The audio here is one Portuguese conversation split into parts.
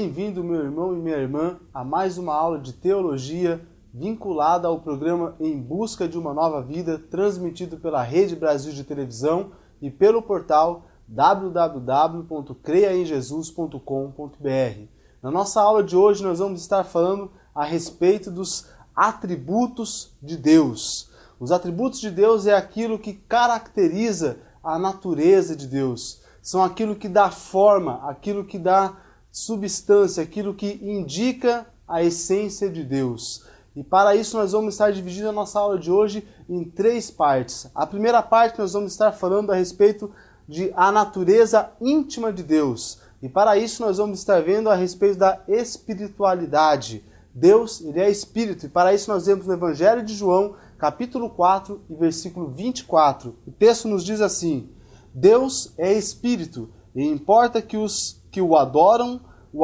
bem-vindo, meu irmão e minha irmã, a mais uma aula de teologia vinculada ao programa Em Busca de uma Nova Vida, transmitido pela Rede Brasil de Televisão e pelo portal www.creiaemjesus.com.br. Na nossa aula de hoje nós vamos estar falando a respeito dos atributos de Deus. Os atributos de Deus é aquilo que caracteriza a natureza de Deus. São aquilo que dá forma, aquilo que dá substância, aquilo que indica a essência de Deus. E para isso nós vamos estar dividindo a nossa aula de hoje em 3 partes. A primeira parte nós vamos estar falando a respeito de a natureza íntima de Deus. E para isso nós vamos estar vendo a respeito da espiritualidade. Deus, ele é espírito, e para isso nós vemos no Evangelho de João, capítulo 4 e versículo 24. O texto nos diz assim: Deus é espírito, e importa que os que o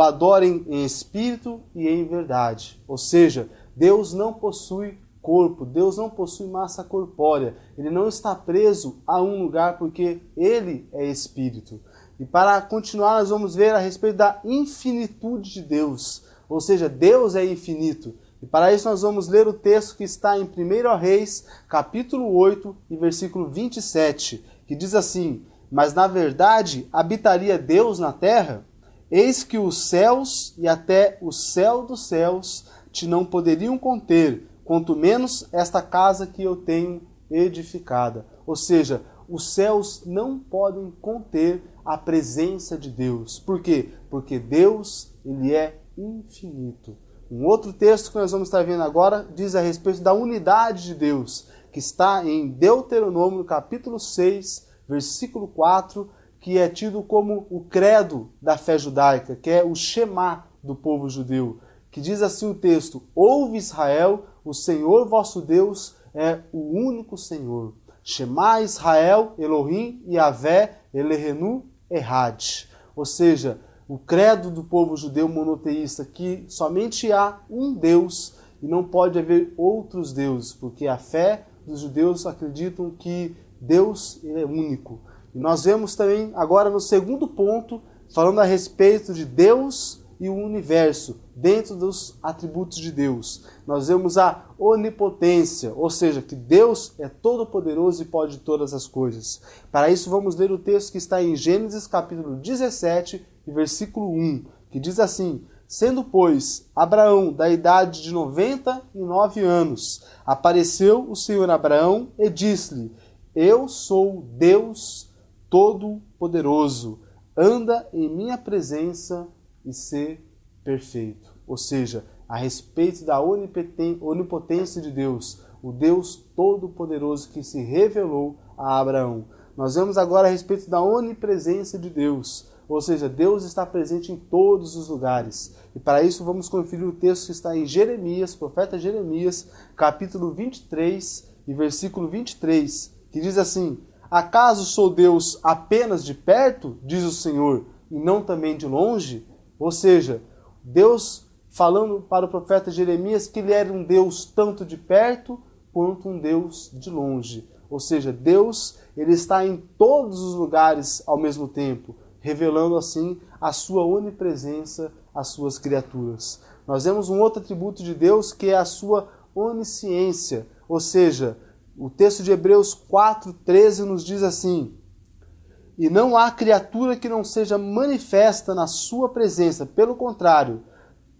adorem em espírito e em verdade. Ou seja, Deus não possui corpo, Deus não possui massa corpórea, ele não está preso a um lugar porque ele é espírito. E para continuar nós vamos ver a respeito da infinitude de Deus, ou seja, Deus é infinito. E para isso nós vamos ler o texto que está em 1 Reis, capítulo 8 e versículo 27, que diz assim: Mas na verdade habitaria Deus na terra? Eis que os céus e até o céu dos céus te não poderiam conter, quanto menos esta casa que eu tenho edificada. Ou seja, os céus não podem conter a presença de Deus. Por quê? Porque Deus, ele é infinito. Um outro texto que nós vamos estar vendo agora diz a respeito da unidade de Deus, que está em Deuteronômio, capítulo 6, versículo 4, que é tido como o credo da fé judaica, que é o Shema do povo judeu, que diz assim o texto: Ouve Israel, o Senhor vosso Deus é o único Senhor. Shema Israel, Elohim, Yahvé, Elohenu, Errad. Ou seja, o credo do povo judeu monoteísta, que somente há um Deus e não pode haver outros deuses, porque a fé dos judeus acreditam que Deus é único. E nós vemos também agora no segundo ponto, falando a respeito de Deus e o universo, dentro dos atributos de Deus. Nós vemos a onipotência, ou seja, que Deus é todo-poderoso e pode todas as coisas. Para isso vamos ler o texto que está em Gênesis capítulo 17 e versículo 1, que diz assim: Sendo, pois, Abraão da idade de 99 anos, apareceu o Senhor a Abraão e disse-lhe: Eu sou Deus Todo-Poderoso, anda em minha presença e ser perfeito. Ou seja, a respeito da onipotência de Deus, o Deus Todo-Poderoso que se revelou a Abraão. Nós vemos agora a respeito da onipresença de Deus, ou seja, Deus está presente em todos os lugares. E para isso vamos conferir o texto que está em Jeremias, profeta Jeremias, capítulo 23 e versículo 23, que diz assim: Acaso sou Deus apenas de perto, diz o Senhor, e não também de longe? Ou seja, Deus falando para o profeta Jeremias que ele era um Deus tanto de perto quanto um Deus de longe. Ou seja, Deus, ele está em todos os lugares ao mesmo tempo, revelando assim a sua onipresença às suas criaturas. Nós vemos um outro atributo de Deus que é a sua onisciência, ou seja, o texto de Hebreus 4:13 nos diz assim: E não há criatura que não seja manifesta na sua presença, pelo contrário,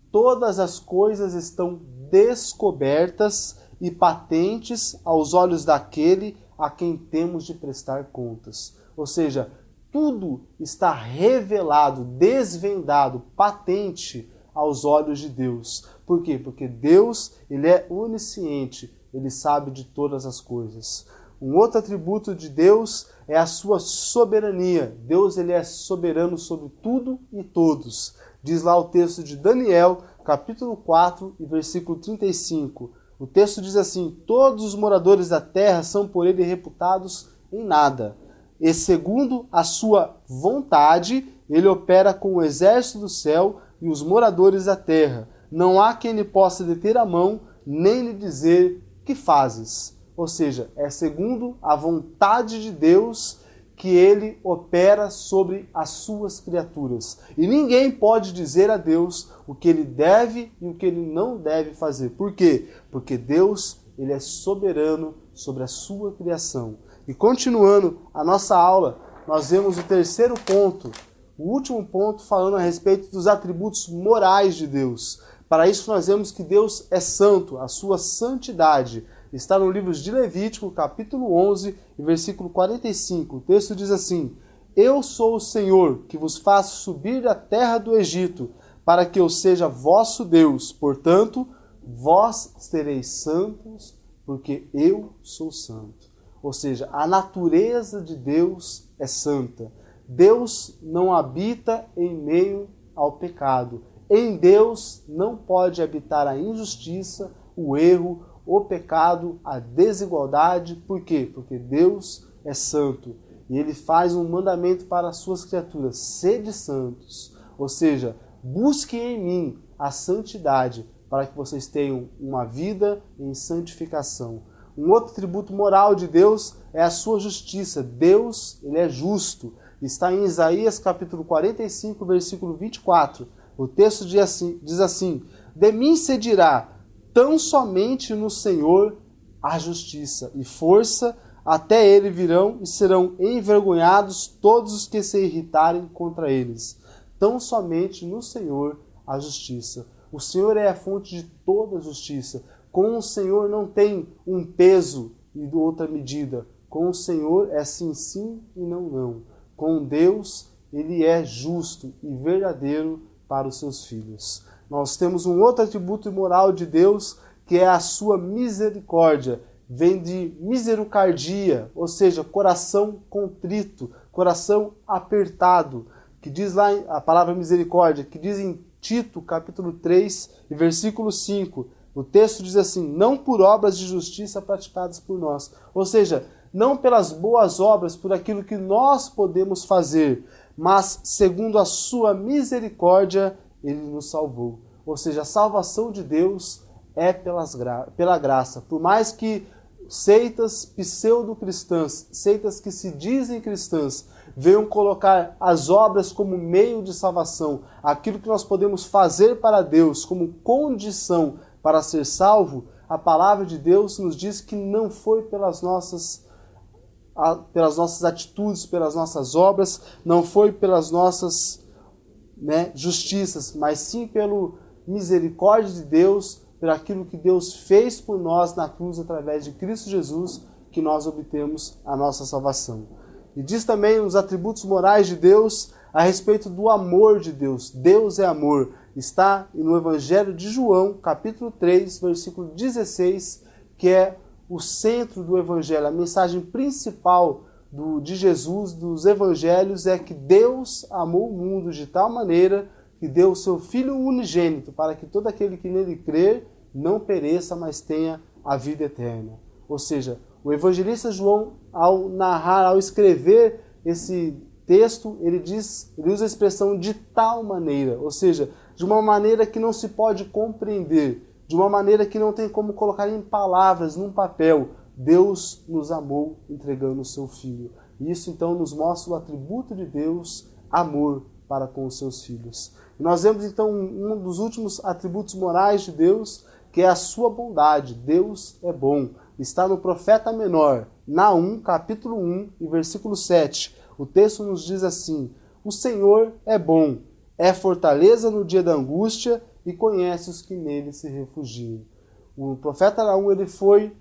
todas as coisas estão descobertas e patentes aos olhos daquele a quem temos de prestar contas. Ou seja, tudo está revelado, desvendado, patente aos olhos de Deus. Por quê? Porque Deus, ele é onisciente, ele sabe de todas as coisas. Um outro atributo de Deus é a sua soberania. Deus, ele é soberano sobre tudo e todos. Diz lá o texto de Daniel, capítulo 4 e versículo 35. O texto diz assim: Todos os moradores da terra são por ele reputados em nada. E segundo a sua vontade, ele opera com o exército do céu e os moradores da terra. Não há quem lhe possa deter a mão, nem lhe dizer: que fazes? Ou seja, é segundo a vontade de Deus que ele opera sobre as suas criaturas. E ninguém pode dizer a Deus o que ele deve e o que ele não deve fazer. Por quê? Porque Deus, ele é soberano sobre a sua criação. E continuando a nossa aula, nós vemos o terceiro ponto, o último ponto, falando a respeito dos atributos morais de Deus. Para isso nós vemos que Deus é santo, a sua santidade está no livro de Levítico, capítulo 11, versículo 45. O texto diz assim: Eu sou o Senhor, que vos faço subir da terra do Egito, para que eu seja vosso Deus. Portanto, vós sereis santos, porque eu sou santo. Ou seja, a natureza de Deus é santa. Deus não habita em meio ao pecado. Em Deus não pode habitar a injustiça, o erro, o pecado, a desigualdade. Por quê? Porque Deus é santo. E Ele faz um mandamento para as suas criaturas: sede santos. Ou seja, busquem em mim a santidade, para que vocês tenham uma vida em santificação. Um outro atributo moral de Deus é a sua justiça. Deus, ele é justo. Está em Isaías capítulo 45, versículo 24. O texto diz assim: De mim se dirá, tão somente no Senhor há justiça e força, até ele virão e serão envergonhados todos os que se irritarem contra eles. Tão somente no Senhor há justiça. O Senhor é a fonte de toda justiça. Com o Senhor não tem um peso e outra medida. Com o Senhor é sim, sim e não, não. Com Deus, ele é justo e verdadeiro para os seus filhos. Nós temos um outro atributo moral de Deus, que é a sua misericórdia. Vem de miserocardia, ou seja, coração contrito, coração apertado, que diz lá a palavra misericórdia, que diz em Tito, capítulo 3, versículo 5. O texto diz assim: não por obras de justiça praticadas por nós. Ou seja, não pelas boas obras, por aquilo que nós podemos fazer, mas segundo a sua misericórdia, ele nos salvou. Ou seja, a salvação de Deus é pela graça. Por mais que seitas pseudo-cristãs, seitas que se dizem cristãs, venham colocar as obras como meio de salvação, aquilo que nós podemos fazer para Deus como condição para ser salvo, a palavra de Deus nos diz que não foi pelas nossas atitudes, pelas nossas obras, não foi pelas nossas justiças, mas sim pelo misericórdia de Deus, por aquilo que Deus fez por nós na cruz através de Cristo Jesus, que nós obtemos a nossa salvação. E diz também os atributos morais de Deus a respeito do amor de Deus. Deus é amor. Está no Evangelho de João, capítulo 3, versículo 16, que é o centro do Evangelho. A mensagem principal de Jesus, dos Evangelhos, é que Deus amou o mundo de tal maneira que deu o seu Filho unigênito, para que todo aquele que nele crer não pereça, mas tenha a vida eterna. Ou seja, o evangelista João, ao escrever esse texto, ele usa a expressão de tal maneira, ou seja, de uma maneira que não se pode compreender, de uma maneira que não tem como colocar em palavras, num papel. Deus nos amou entregando o seu Filho. E isso então nos mostra o atributo de Deus, amor para com os seus filhos. E nós vemos então um dos últimos atributos morais de Deus, que é a sua bondade. Deus é bom. Está no profeta menor, Naum, capítulo 1, e versículo 7. O texto nos diz assim: o Senhor é bom, é fortaleza no dia da angústia e conhece os que nele se refugiam. O profeta Naum, ele foi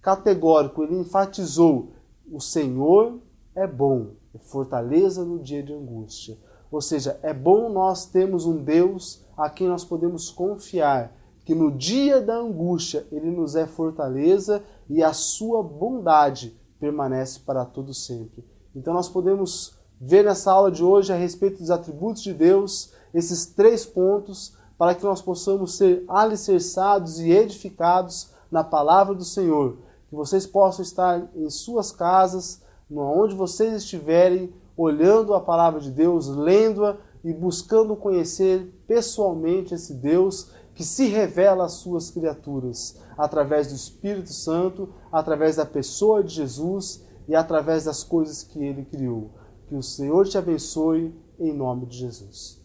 categórico, ele enfatizou: o Senhor é bom, é fortaleza no dia de angústia. Ou seja, é bom nós termos um Deus a quem nós podemos confiar, que no dia da angústia ele nos é fortaleza e a sua bondade permanece para todo sempre. Então nós podemos ver nessa aula de hoje a respeito dos atributos de Deus, esses 3 pontos, para que nós possamos ser alicerçados e edificados na palavra do Senhor. Que vocês possam estar em suas casas, onde vocês estiverem, olhando a palavra de Deus, lendo-a e buscando conhecer pessoalmente esse Deus que se revela às suas criaturas, através do Espírito Santo, através da pessoa de Jesus, e através das coisas que Ele criou. Que o Senhor te abençoe, em nome de Jesus.